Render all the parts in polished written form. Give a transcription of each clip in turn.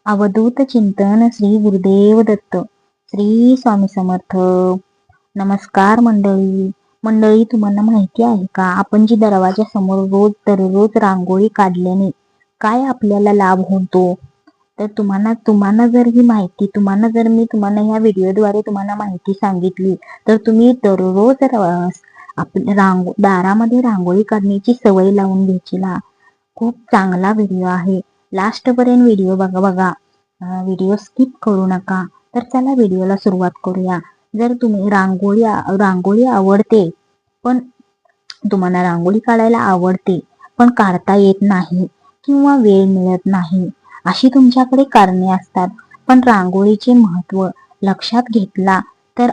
अवधूत चिंतन श्री गुरुदेव दत्त. श्री स्वामी समर्थ. नमस्कार मंडळी तुम्हाला माहिती आहे का, आपण जी दरवाजा समोर दररोज रांगोळी काढल्याने काय आपल्याला लाभ होतो? तर तुम्हाला जर ही माहिती मी तुम्हाला या व्हिडिओद्वारे तुम्हाला माहिती सांगितली, तर तुम्ही दररोज आपल्या दारामध्ये रांगोळी काढण्याची सवय लावून घ्यायची. खूप चांगला व्हिडिओ आहे, लास्ट पर्यंत व्हिडिओ बघा. व्हिडिओ स्किप करू नका. तर चला व्हिडिओला सुरुवात करूया. जर तुम्ही रांगोळी आवडते, पण तुम्हाला रांगोळी काढायला आवडते पण काढता येत नाही किंवा वेळ मिळत नाही, अशी तुमच्याकडे कारणे असतात, पण रांगोळीचे महत्व लक्षात घेतला तर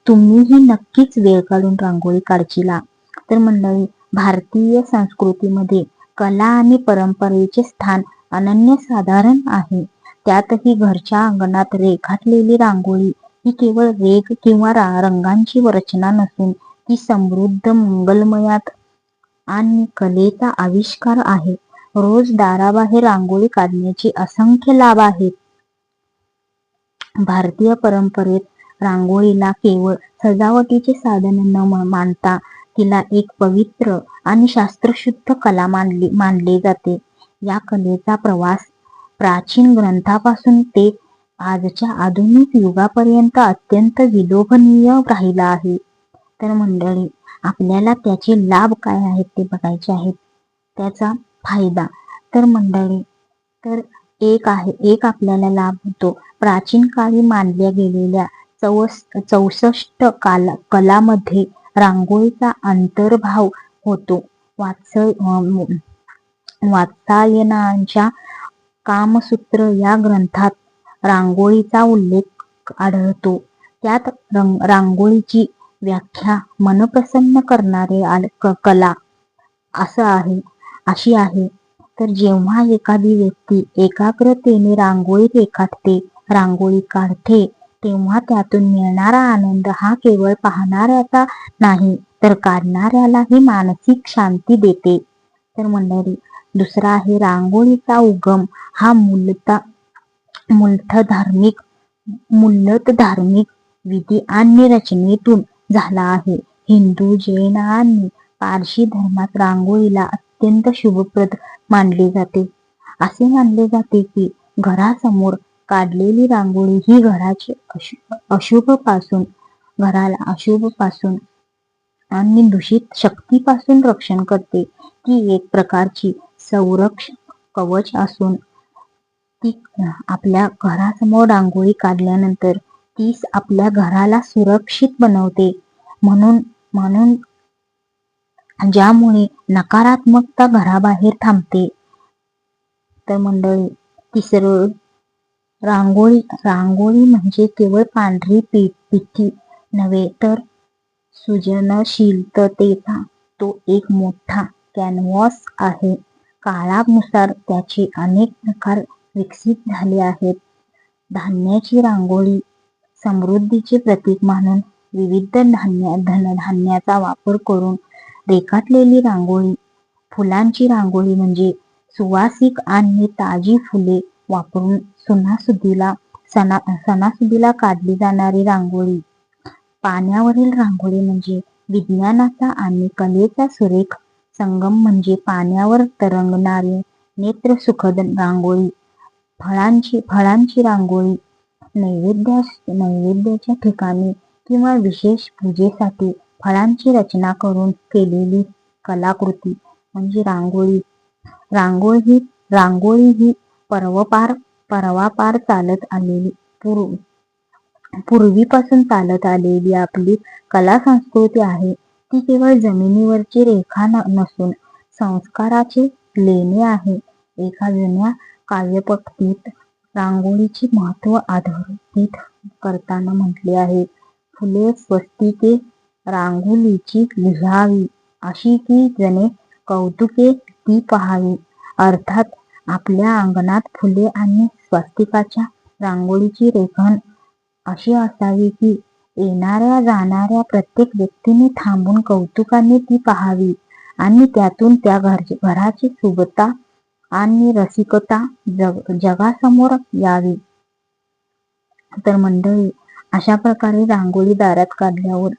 तुम्हीही नक्कीच वेळ काढून रांगोळी काढशीला. तर मंडळी, भारतीय संस्कृतीमध्ये कला आणि परंपरेचे स्थान अनन्यसाधारण आहे. त्यातही घरच्या अंगणात रेखाटलेली रांगोळी ही केवळ रेख किंवा रंगांची रचना नसून ती समृद्ध, मंगलमयात आणि कलेचा आविष्कार आहे. रोज दाराबाहेर रांगोळी काढण्याचे असंख्य लाभ आहेत. भारतीय परंपरेत रांगोळीला केवळ सजावटीचे साधन न मानता तिला एक पवित्र आणि शास्त्रशुद्ध कला मानले जाते. या कलेचा प्रवास प्राचीन ग्रंथापासून ते आजच्या आधुनिक युगापर्यंत अत्यंत विलोभनीय राहिला आहे. तर मंडळी, आपल्याला त्याचे लाभ काय आहेत ते बघायचे आहेत. त्याचा फायदा तर मंडळी, तर एक आपल्याला लाभ होतो. प्राचीन काळी मानल्या गेलेल्या 64 कलामध्ये रांगोळीचा अंतर्भाव होतो. वात्सायनाच्या कामसूत्र या ग्रंथात रांगोळीचा उल्लेख आढळतो. त्यात रांगोळीची व्याख्या मन प्रसन्न करणारे कला अशी आहे. तर जेव्हा एखादी व्यक्ती एकाग्रतेने रांगोळी रेखाटते, रांगोळी काढते, तेव्हा त्यातून मिळणारा आनंद हा केवळ पाहणाऱ्याचा नाही, तर काढणाऱ्यालाही मानसिक शांती देते. तर मंडळी, दुसरा आहे रांगोळीचा उगम हा मूलत धार्मिक विधी आणि रचनेतून झाला आहे. हिंदू, जैन आणि पारशी धर्मात रांगोळीला अत्यंत शुभप्रद मानले जाते. असे मानले जाते की घरासमोर काढलेली रांगोळी ही घराला अशुभ पासून आणि दूषित शक्तीपासून रक्षण करते. ती एक प्रकारची संरक्षण कवच असून ती आपल्या घरासमोर रांगोळी काढल्यानंतर ती आपल्या घराला सुरक्षित बनवते. म्हणून ज्यामुळे नकारात्मकता घराबाहेर थांबते. तर मंडळी, तिसरं, रांगोळी म्हणजे केवळ पांढरी पिठी नव्हे, तर सृजनशीलतेचा तो एक मोठा कॅनव्हास आहे. काळानुसार त्याचे अनेक प्रकार विकसित झाले आहेत. धान्याची रांगोळी समृद्धीचे प्रतीक मानून विविध धनधान्याचा वापर करून रेखाटलेली रांगोळी. फुलांची रांगोळी म्हणजे सुवासिक आणि ताजी फुले वापरून सणासुदीला काढली जाणारी रांगोळी. पाण्यावरील रांगोळी म्हणजे विज्ञानाचा आणि कलेचा सुरेख संगम म्हणजे पाण्यावर तरंगणारी नेत्रसुखद रांगोळी. फळांची रांगोळी नैवेद्याच्या ठिकाणी किंवा विशेष पूजेसाठी फळांची रचना करून केलेली कलाकृती म्हणजे रांगोळी. रांगोळी ही पूर्वीपासून चालत आलेली आपली कला संस्कृती आहे. ती केवळ जमिनीवरची रेखा नसून संस्काराचे लेणे आहे. एका जुन्या काव्यपंक्तीत रांगोळीचे महत्व अधोरेखित करताना म्हटले आहे, फुले स्वस्तिके रांगोळीची लिहावी, अशी की जणे कौतुके ती पहावी. अर्थात आपल्या अंगणात फुले आणि स्वस्तिकाच्या रांगोळीची रेखण अशी असावी की येणाऱ्या जाणाऱ्या प्रत्येक व्यक्तीने थांबून कौतुकाने ती पहावी आणि त्यातून त्या घराची शुभता आणि रसिकता जगासमोर यावी. तर मंडळी, अशा प्रकारे रांगोळी दारात काढल्यावर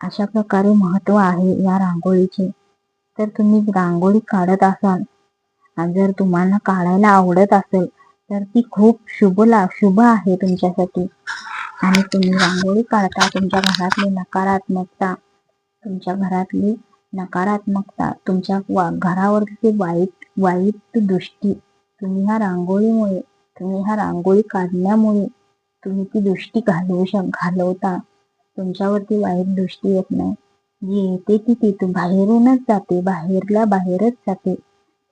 अशा प्रकारे महत्व आहे या रांगोळीचे. तर तुम्ही रांगोळी काढत असाल आणि जर तुम्हाला काढायला आवडत असेल तर ती खूप शुभ आहे तुमच्यासाठी. आणि तुम्ही रांगोळी काढता तुमच्या घरातली नकारात्मकता, तुमच्या घरावरची वाईट दृष्टी तुम्ही ह्या रांगोळी काढण्यामुळे तुम्ही ती दृष्टी घालवता. तुमच्यावरती वाईट दृष्टी येत नाही, जी येते ती तिथून बाहेरूनच जाते, बाहेरच जाते.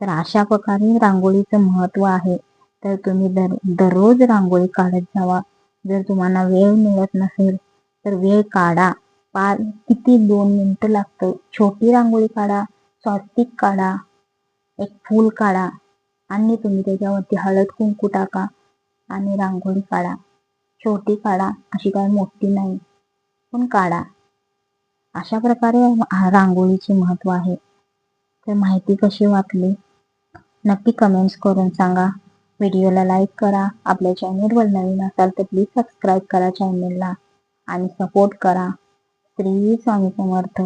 तर अशा प्रकारे रांगोळीचं महत्व आहे. तर तुम्ही दररोज रांगोळी काढत जावा. जर तुम्हाला वेळ मिळत नसेल तर वेळ काढा. किती 2 मिनिटं लागतं. छोटी रांगोळी काढा, स्वस्तिक काढा, एक फूल काढा आणि तुम्ही त्याच्यावरती हळद कुंकू टाका आणि रांगोळी काढा. छोटी काढा, अशी काही मोठी नाही, पण काढा. अशा प्रकारे रांगोळीचे महत्व आहे. तर माहिती कशी वाटली नक्की कमेंट्स करून सांगा. व्हिडिओला लाईक करा. आपल्या चॅनेलवर नवीन असाल तर प्लीज सबस्क्राईब करा चॅनेलला आणि सपोर्ट करा. श्री स्वामी समर्थ.